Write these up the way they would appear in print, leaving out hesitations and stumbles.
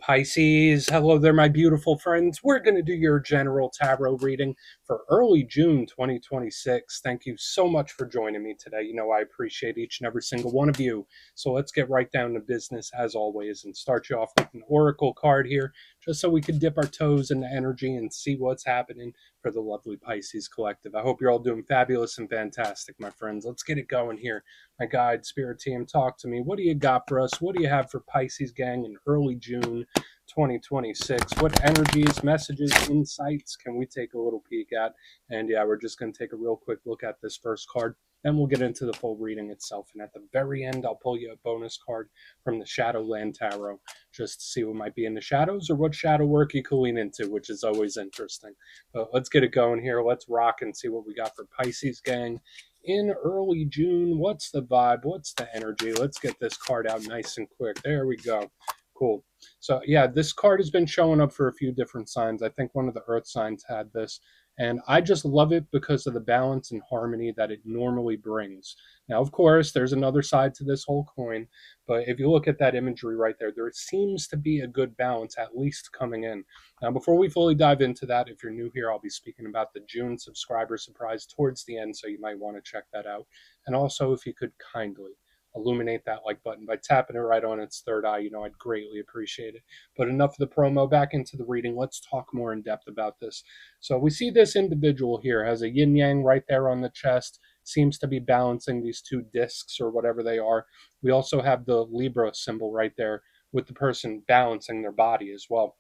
Pisces, hello there, my beautiful friends. We're going to do your general tarot reading for early June 2026. Thank you so much for joining me today. You know, I appreciate each and every single one of you. So let's get right down to business as always and start you off with an oracle card here, just so we can dip our toes in the energy and see what's happening for the lovely Pisces collective. I hope you're all doing fabulous and fantastic, my friends. Let's get it going here. My guide, spirit team, talk to me. What do you got for us? What do you have for Pisces gang in early June 2026? What energies, messages, insights can we take a little peek at? And yeah, we're just going to take a real quick look at this first card. Then we'll get into the full reading itself. And at the very end, I'll pull you a bonus card from the Shadowland Tarot just to see what might be in the shadows or what shadow work you can lean into, which is always interesting. But let's get it going here. Let's rock and see what we got for Pisces gang in early June. What's the vibe? What's the energy? Let's get this card out nice and quick. There we go. Cool. So yeah, this card has been showing up for a few different signs. I think one of the earth signs had this, and I just love it because of the balance and harmony that it normally brings. Now, of course, there's another side to this whole coin, but if you look at that imagery right there, there seems to be a good balance at least coming in. Now, before we fully dive into that, if you're new here, I'll be speaking about the June subscriber surprise towards the end, so you might want to check that out. And also, if you could kindly illuminate that like button by tapping it right on its third eye, I'd greatly appreciate it. But enough of the promo, back into the reading. Let's talk more in depth about this. So we see this individual here has a yin yang right there on the chest, seems to be balancing these two discs or whatever they are. We also have the Libra symbol right there with the person balancing their body as well.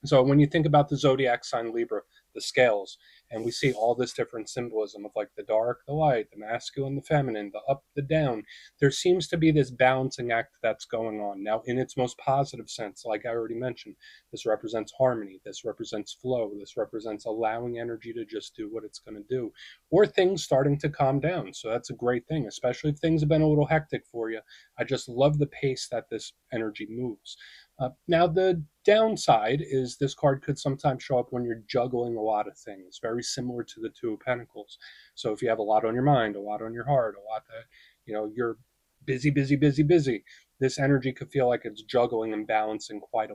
So when you think about the zodiac sign Libra, the scales, and we see all this different symbolism of like the dark, the light, the masculine, the feminine, the up, the down, there seems to be this balancing act that's going on. Now, in its most positive sense, like I already mentioned, this represents harmony, this represents flow, this represents allowing energy to just do what it's going to do, or things starting to calm down. So that's a great thing, especially if things have been a little hectic for you. I just love the pace that this energy moves. Now, the downside is this card could sometimes show up when you're juggling a lot of things, very similar to the Two of Pentacles. So if you have a lot on your mind, a lot on your heart, a lot that, you're busy, busy, busy, busy, this energy could feel like it's juggling and balancing quite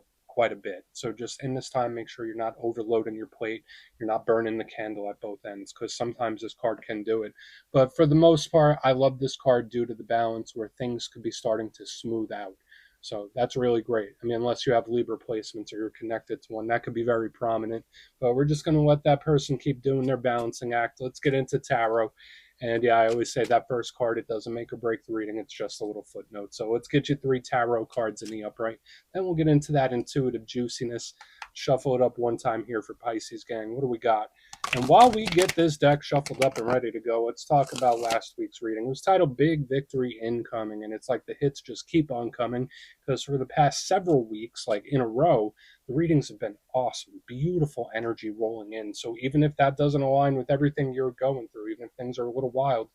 a bit. So just in this time, make sure you're not overloading your plate. You're not burning the candle at both ends, because sometimes this card can do it. But for the most part, I love this card due to the balance where things could be starting to smooth out. So that's really great. I mean, unless you have Libra placements or you're connected to one, that could be very prominent. But we're just going to let that person keep doing their balancing act. Let's get into tarot. And yeah, I always say that first card, it doesn't make or break the reading. It's just a little footnote. So let's get you 3 tarot cards in the upright. Then we'll get into that intuitive juiciness. Shuffle it up one time here for Pisces gang. What do we got? And while we get this deck shuffled up and ready to go, let's talk about last week's reading. It was titled Big Victory Incoming, and it's like the hits just keep on coming, because for the past several weeks, like in a row, the readings have been awesome, beautiful energy rolling in. So even if that doesn't align with everything you're going through, even if things are a little wild,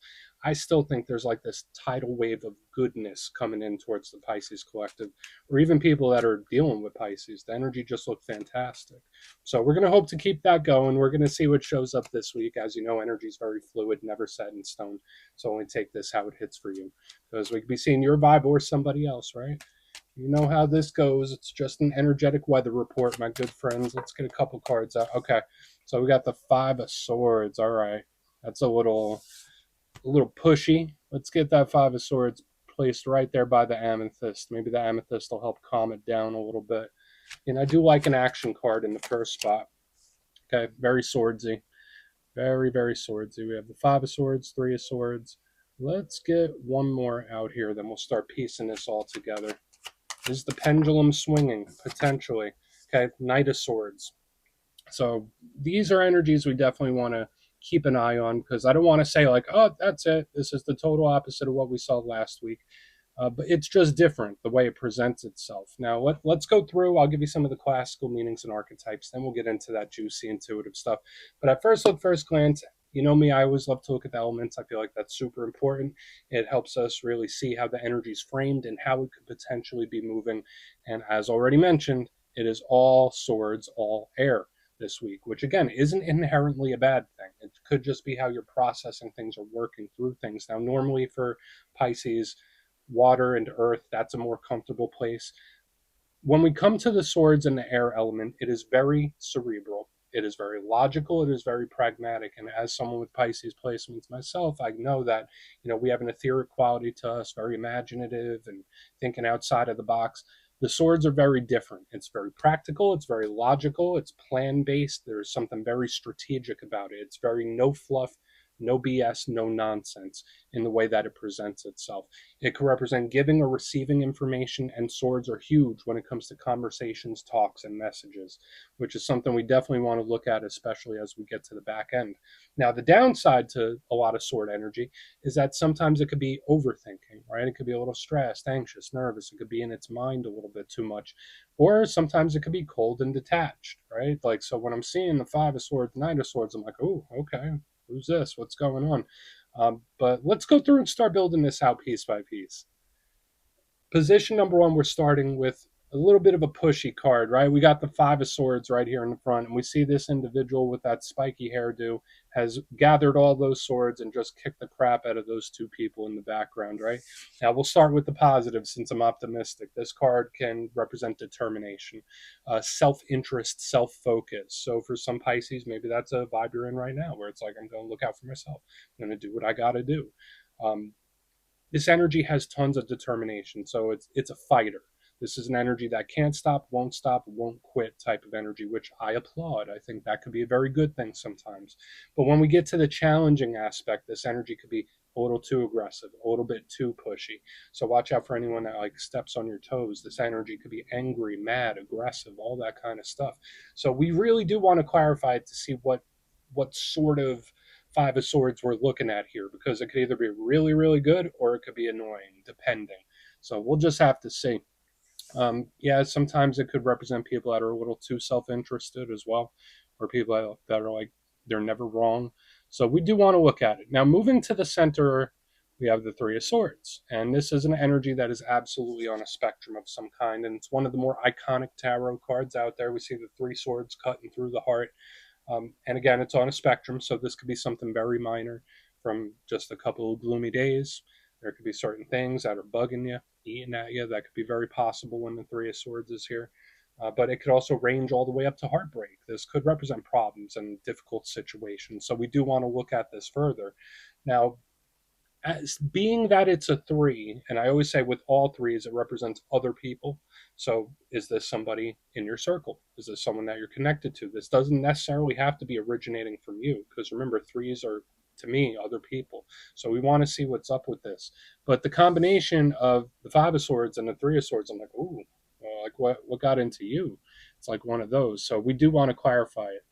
I still think there's like this tidal wave of goodness coming in towards the Pisces collective, or even people that are dealing with Pisces. The energy just looked fantastic. So we're going to hope to keep that going. We're going to see what shows up this week. As you know, energy is very fluid, never set in stone. So only take this how it hits for you, because we could be seeing your vibe or somebody else, right? You know how this goes. It's just an energetic weather report, my good friends. Let's get a couple cards out. Okay, so we got the 5 of Swords. All right, that's a little pushy. Let's get that 5 of Swords placed right there by the Amethyst. Maybe the Amethyst will help calm it down a little bit. And I do like an action card in the first spot. Okay, very swordsy. Very, very swordsy. We have the 5 of Swords, 3 of Swords. Let's get one more out here, then we'll start piecing this all together. Is the pendulum swinging? Potentially. Okay, Knight of Swords. So these are energies we definitely want to keep an eye on, because I don't want to say like, oh, that's it. This is the total opposite of what we saw last week. But it's just different the way it presents itself. Now, let's go through. I'll give you some of the classical meanings and archetypes. Then we'll get into that juicy, intuitive stuff. But at first glance, you know me, I always love to look at the elements. I feel like that's super important. It helps us really see how the energy is framed and how it could potentially be moving. And as already mentioned, it is all swords, all air this week, which again isn't inherently a bad thing. It could just be how you're processing things or working through things. Now, normally for Pisces, water and earth, that's a more comfortable place. When we come to the swords and the air element, it is very cerebral. It is very logical. It is very pragmatic. And as someone with Pisces placements myself, I know that, we have an etheric quality to us, very imaginative and thinking outside of the box. The swords are very different. It's very practical. It's very logical. It's plan based. There's something very strategic about it. It's very no fluff, no BS, no nonsense in the way that it presents itself. It could represent giving or receiving information, and swords are huge when it comes to conversations, talks, and messages, which is something we definitely want to look at, especially as we get to the back end. Now, the downside to a lot of sword energy is that sometimes it could be overthinking, right? It could be a little stressed, anxious, nervous. It could be in its mind a little bit too much. Or sometimes it could be cold and detached, right? Like, so when I'm seeing the Five of Swords, Knight of Swords, I'm like, oh, okay, who's this? What's going on? But let's go through and start building this out piece by piece. Position number one, we're starting with a little bit of a pushy card, right? We got the Five of Swords right here in the front, and we see this individual with that spiky hairdo has gathered all those swords and just kicked the crap out of those two people in the background, right? Now, we'll start with the positive since I'm optimistic. This card can represent determination, self-interest, self-focus. So for some Pisces, maybe that's a vibe you're in right now where it's like, I'm going to look out for myself. I'm going to do what I got to do. This energy has tons of determination, so it's a fighter. This is an energy that can't stop, won't quit type of energy, which I applaud. I think that could be a very good thing sometimes. But when we get to the challenging aspect, this energy could be a little too aggressive, a little bit too pushy. So watch out for anyone that like steps on your toes. This energy could be angry, mad, aggressive, all that kind of stuff. So we really do want to clarify it to see what sort of Five of Swords we're looking at here, because it could either be really, really good or it could be annoying, depending. So we'll just have to see. Yeah, sometimes it could represent people that are a little too self interested as well, or people that are like, they're never wrong. So we do want to look at it. Now, moving to the center, we have the Three of Swords. And this is an energy that is absolutely on a spectrum of some kind. And it's one of the more iconic tarot cards out there. We see the three swords cutting through the heart. And again, it's on a spectrum, so this could be something very minor from just a couple of gloomy days. There could be certain things that are bugging you, eating at you. That could be very possible when the Three of Swords is here. But it could also range all the way up to heartbreak. This could represent problems and difficult situations. So we do want to look at this further. Now, as being that it's a three, and I always say with all threes, it represents other people. So is this somebody in your circle? Is this someone that you're connected to? This doesn't necessarily have to be originating from you, because remember, threes are, to me, other people. So we want to see what's up with this. But the combination of the Five of Swords and the Three of Swords, I'm like, ooh, like what got into you? It's like one of those. So we do want to clarify it.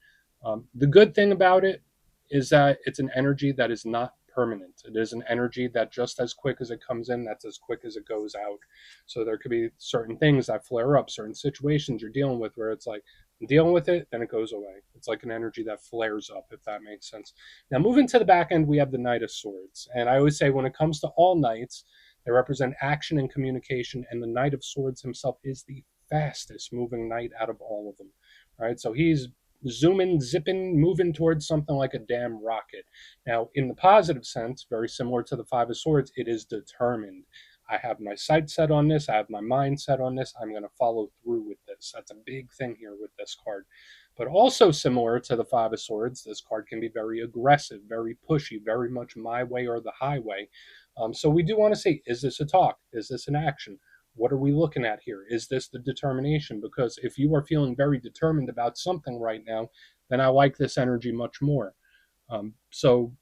The good thing about it is that it's an energy that is not permanent. It is an energy that just as quick as it comes in, that's as quick as it goes out. So there could be certain things that flare up, certain situations you're dealing with where it's like, I'm dealing with it, then it goes away. It's like an energy that flares up, if that makes sense. Now, moving to the back end, we have the Knight of Swords. And I always say when it comes to all knights, they represent action and communication, and the Knight of Swords himself is the fastest moving knight out of all of them. Right? So he's zooming, zipping, moving towards something like a damn rocket. Now, in the positive sense, very similar to the Five of Swords, it is determined. I have my sights set on this. I have my mind set on this. I'm going to follow through with this. That's a big thing here with this card. But also similar to the Five of Swords, this card can be very aggressive, very pushy, very much my way or the highway. So we do want to see, is this a talk? Is this an action? What are we looking at here? Is this the determination? Because if you are feeling very determined about something right now, then I like this energy much more. So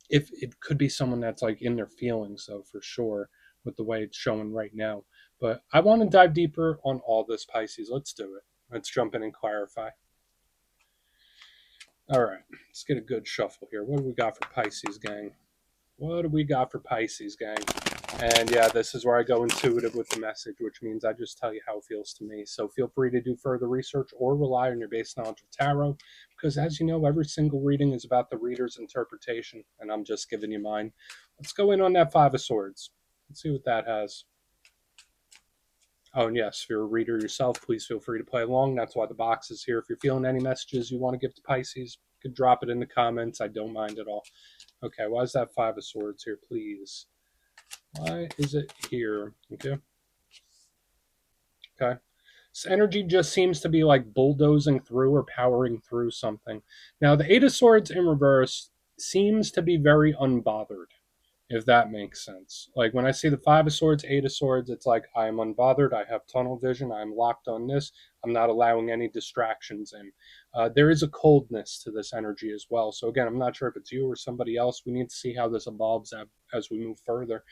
if it could be someone that's like in their feelings, though, for sure, with the way it's showing right now. But I want to dive deeper on all this, Pisces. Let's do it. Let's jump in and clarify. All right, let's get a good shuffle here. What do we got for Pisces, gang? What do we got for Pisces, gang? And yeah, this is where I go intuitive with the message, which means I just tell you how it feels to me. So feel free to do further research or rely on your base knowledge of tarot, because as you know, every single reading is about the reader's interpretation, and I'm just giving you mine. Let's go in on that Five of Swords. Let's see what that has. Oh, and yes, if you're a reader yourself, please feel free to play along. That's why the box is here. If you're feeling any messages you want to give to Pisces, you could drop it in the comments. I don't mind at all. Okay, why is that Five of Swords here, please? Why is it here? Okay. Okay. So energy just seems to be like bulldozing through or powering through something. Now, the Eight of Swords in reverse seems to be very unbothered, if that makes sense. Like when I see the Five of Swords, Eight of Swords, it's like I am unbothered. I have tunnel vision. I'm locked on this. I'm not allowing any distractions in. There is a coldness to this energy as well. So again, I'm not sure if it's you or somebody else. We need to see how this evolves as we move further.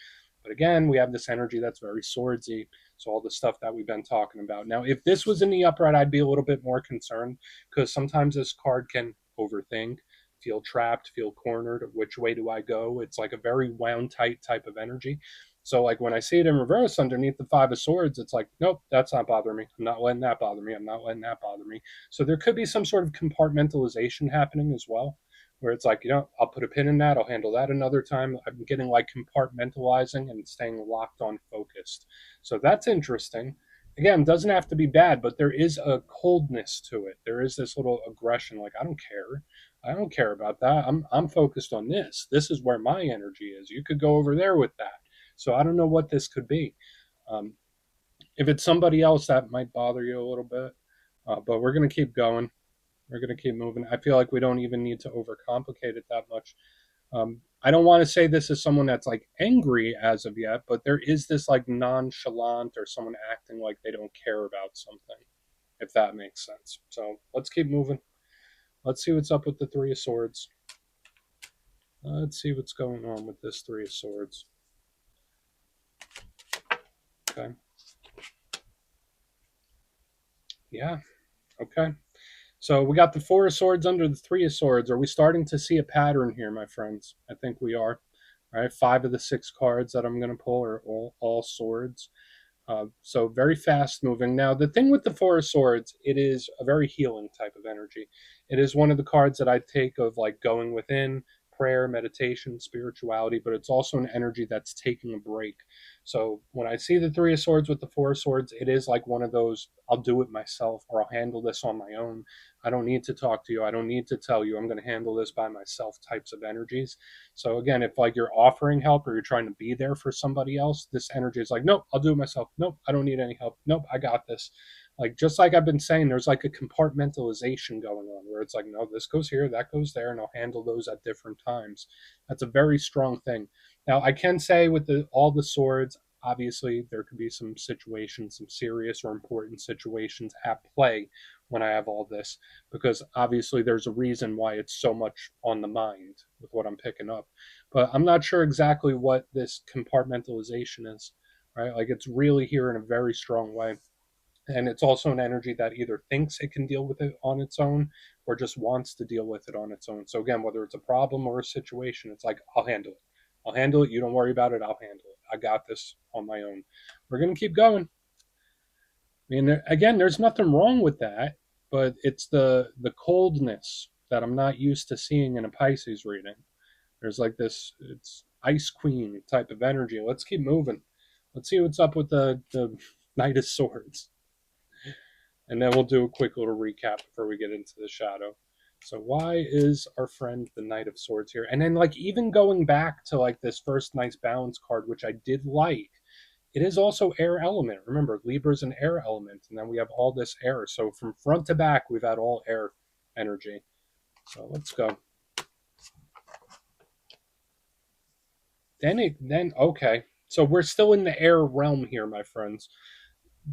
But again, we have this energy that's very swordsy. So all the stuff that we've been talking about. Now, if this was in the upright, I'd be a little bit more concerned because sometimes this card can overthink, feel trapped, feel cornered. Which way do I go? It's like a very wound tight type of energy. So like when I see it in reverse underneath the Five of Swords, it's like, nope, that's not bothering me. I'm not letting that bother me. I'm not letting that bother me. So there could be some sort of compartmentalization happening as well, where it's like, I'll put a pin in that. I'll handle that another time. I'm getting like compartmentalizing and staying locked on focused. So that's interesting. Again, doesn't have to be bad, but there is a coldness to it. There is this little aggression, like I don't care. I don't care about that. I'm focused on this. This is where my energy is. You could go over there with that. So I don't know what this could be. Um, if it's somebody else, that might bother you a little bit. But we're going to keep going. We're going to keep moving. I feel like we don't even need to overcomplicate it that much. I don't want to say this is someone that's like angry as of yet, but there is this like nonchalant or someone acting like they don't care about something, if that makes sense. So let's keep moving. Let's see what's up with the Three of Swords. Let's see what's going on with this Three of Swords. Okay. Yeah. Okay. So we got the Four of Swords under the Three of Swords. Are we starting to see a pattern here, my friends? I think we are. All right. 5 of the 6 cards that I'm going to pull are all swords. So very fast moving. Now, the thing with the Four of Swords, it is a very healing type of energy. It is one of the cards that I take of like going within, prayer, meditation, spirituality, but it's also an energy that's taking a break. So when I see the Three of Swords with the Four of Swords, it is like one of those, I'll do it myself or I'll handle this on my own. I don't need to talk to you. I don't need to tell you. I'm going to handle this by myself types of energies. So again, if like you're offering help or you're trying to be there for somebody else, this energy is like, nope, I'll do it myself. Nope, I don't need any help. Nope, I got this. Like just like I've been saying, there's like a compartmentalization going on where it's like, no, this goes here, that goes there, and I'll handle those at different times. That's a very strong thing. Now I can say with all the swords, obviously there could be some situations, some serious or important situations at play when I have all this, because obviously there's a reason why it's so much on the mind with what I'm picking up. But I'm not sure exactly what this compartmentalization is, right? Like it's really here in a very strong way. And it's also an energy that either thinks it can deal with it on its own or just wants to deal with it on its own. So again, whether it's a problem or a situation, it's like, I'll handle it. I'll handle it. You don't worry about it. I'll handle it. I got this on my own. We're going to keep going. I mean, again, there's nothing wrong with that, but it's the coldness that I'm not used to seeing in a Pisces reading. There's like this, it's Ice Queen type of energy. Let's keep moving. Let's see what's up with the Knight of Swords. And then we'll do a quick little recap before we get into the shadow. So why is our friend the Knight of Swords here? And then like even going back to like this first nice balance card, which I did like, it is also air element. Remember, Libra's an air element, and then we have all this air. So from front to back, we've had all air energy. So let's go. Then okay. So we're still in the air realm here, my friends.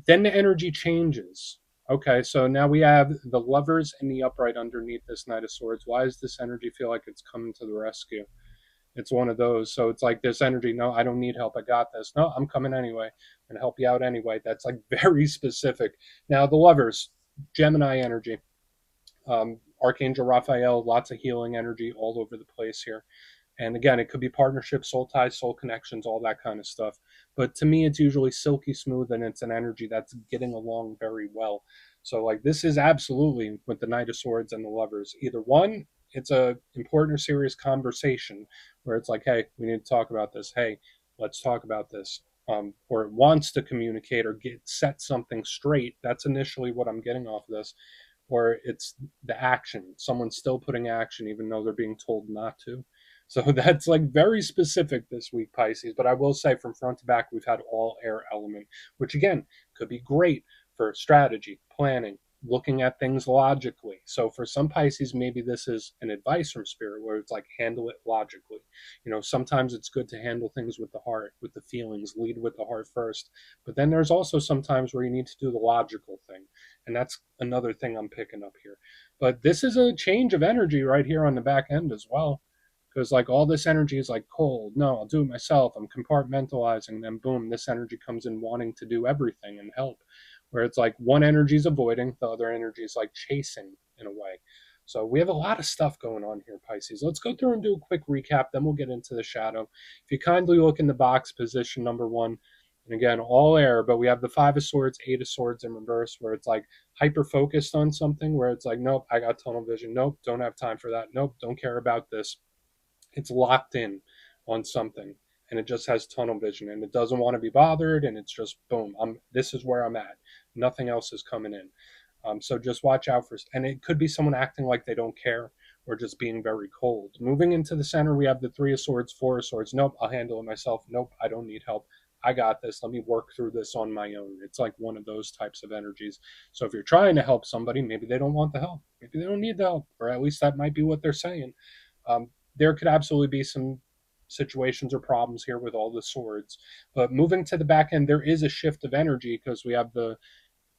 Then the energy changes. Okay, so now we have the Lovers in the upright underneath this Knight of Swords. Why does this energy feel like it's coming to the rescue? It's one of those. So it's like this energy, no, I don't need help. I got this. No, I'm coming anyway. I'm going to help you out anyway. That's like very specific. Now, the Lovers, Gemini energy. Archangel Raphael, lots of healing energy all over the place here. And again, it could be partnerships, soul ties, soul connections, all that kind of stuff. But to me, it's usually silky smooth and it's an energy that's getting along very well. So, like, this is absolutely with the Knight of Swords and the Lovers. Either one, it's a important or serious conversation where it's like, hey, we need to talk about this. Hey, let's talk about this. Or it wants to communicate or set something straight. That's initially what I'm getting off of this. Or it's the action. Someone's still putting action even though they're being told not to. So that's like very specific this week, Pisces. But I will say from front to back, we've had all air element, which again could be great for strategy, planning, looking at things logically. So for some Pisces, maybe this is an advice from spirit where it's like handle it logically. Sometimes it's good to handle things with the heart, with the feelings, lead with the heart first. But then there's also sometimes where you need to do the logical thing. And that's another thing I'm picking up here. But this is a change of energy right here on the back end as well. Because like all this energy is like cold. No, I'll do it myself. I'm compartmentalizing. Then boom, this energy comes in wanting to do everything and help. Where it's like one energy is avoiding, the other energy is like chasing in a way. So we have a lot of stuff going on here, Pisces. Let's go through and do a quick recap, then we'll get into the shadow. If you kindly look in the box, position number 1, and again, all air, but we have the 5 of Swords, 8 of Swords in reverse, where it's like hyper focused on something, where it's like, nope, I got tunnel vision. Nope, don't have time for that. Nope, don't care about this. It's locked in on something, and it just has tunnel vision, and it doesn't want to be bothered, and it's just boom. This is where I'm at. Nothing else is coming in. So just watch out for, and it could be someone acting like they don't care or just being very cold. Moving into the center, we have the 3 of Swords, 4 of Swords. Nope, I'll handle it myself. Nope, I don't need help. I got this. Let me work through this on my own. It's like one of those types of energies. So if you're trying to help somebody, maybe they don't want the help. Maybe they don't need the help, or at least that might be what they're saying. There could absolutely be some situations or problems here with all the swords. But moving to the back end, there is a shift of energy because we have the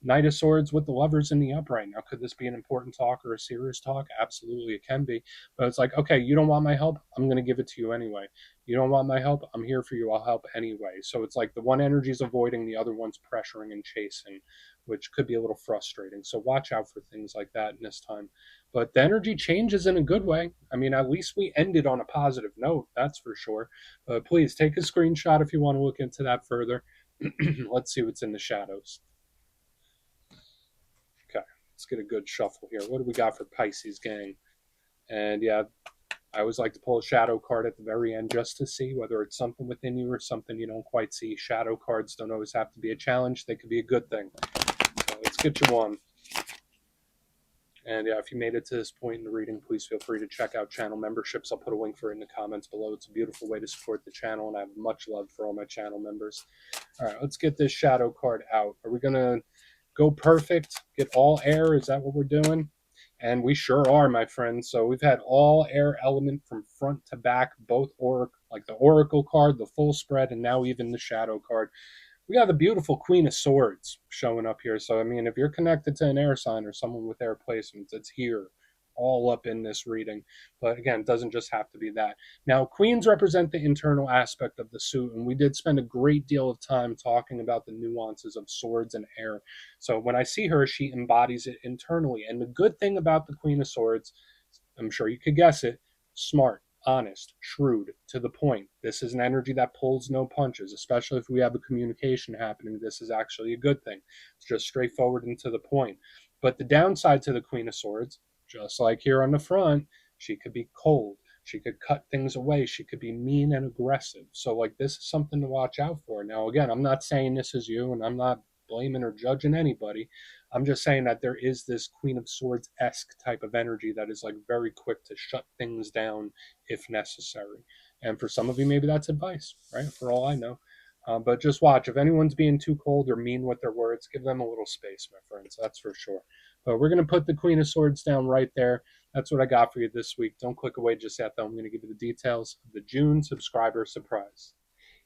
Knight of Swords with the Lovers in the upright. Now, could this be an important talk or a serious talk? Absolutely, it can be. But it's like, okay, you don't want my help? I'm going to give it to you anyway. You don't want my help? I'm here for you. I'll help anyway. So it's like the one energy is avoiding, the other one's pressuring and chasing, which could be a little frustrating. So watch out for things like that in this time. But the energy changes in a good way. I mean, at least we ended on a positive note, that's for sure. But please take a screenshot if you want to look into that further. Let's see what's in the shadows. Okay, let's get a good shuffle here. What do we got for Pisces, gang? And yeah, I always like to pull a shadow card at the very end just to see whether it's something within you or something you don't quite see. Shadow cards don't always have to be a challenge. They could be a good thing. So let's get you one. And yeah, if you made it to this point in the reading, please feel free to check out channel memberships. I'll put a link for it in the comments below. It's a beautiful way to support the channel, and I have much love for all my channel members. All right, let's get this shadow card out. Are we going to go perfect, get all air? Is that what we're doing? And we sure are, my friends. So we've had all air element from front to back, both like the Oracle card, the full spread, and now even the shadow card. We got the beautiful Queen of Swords showing up here. So, I mean, if you're connected to an air sign or someone with air placements, it's here all up in this reading. But again, it doesn't just have to be that. Now, queens represent the internal aspect of the suit, and we did spend a great deal of time talking about the nuances of swords and air. So when I see her, she embodies it internally. And the good thing about the Queen of Swords, I'm sure you could guess it, smart, honest, shrewd, to the point. This is an energy that pulls no punches, especially if we have a communication happening. This is actually a good thing. It's just straightforward and to the point. But the downside to the Queen of Swords, just like here on the front, she could be cold. She could cut things away. She could be mean and aggressive. So, like, this is something to watch out for. Now, again, I'm not saying this is you, and I'm not blaming or judging anybody. I'm just saying that there is this Queen of Swords-esque type of energy that is like very quick to shut things down if necessary. And for some of you, maybe that's advice, right? For all I know. But just watch. If anyone's being too cold or mean with their words, give them a little space, my friends. That's for sure. But we're going to put the Queen of Swords down right there. That's what I got for you this week. Don't click away just yet, though. I'm going to give you the details of the June subscriber surprise.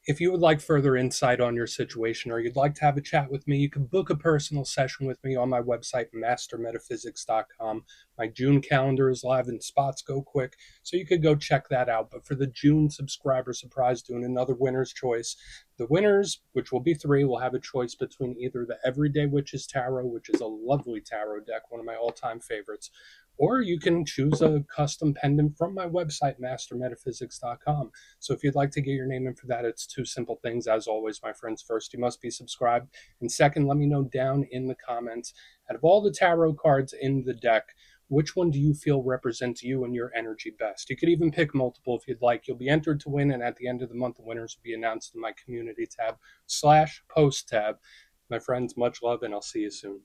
If you would like further insight on your situation or you'd like to have a chat with me, you can book a personal session with me on my website, mastermetaphysics.com. My June calendar is live and spots go quick, so you could go check that out. But for the June subscriber surprise, doing another winner's choice. The winners, which will be 3, will have a choice between either the Everyday Witches Tarot, which is a lovely tarot deck, one of my all-time favorites, or you can choose a custom pendant from my website, mastermetaphysics.com. So if you'd like to get your name in for that, it's 2 simple things. As always, my friends, first, you must be subscribed. And second, let me know down in the comments, out of all the tarot cards in the deck, which one do you feel represents you and your energy best? You could even pick multiple if you'd like. You'll be entered to win, and at the end of the month, the winners will be announced in my community tab /post tab. My friends, much love, and I'll see you soon.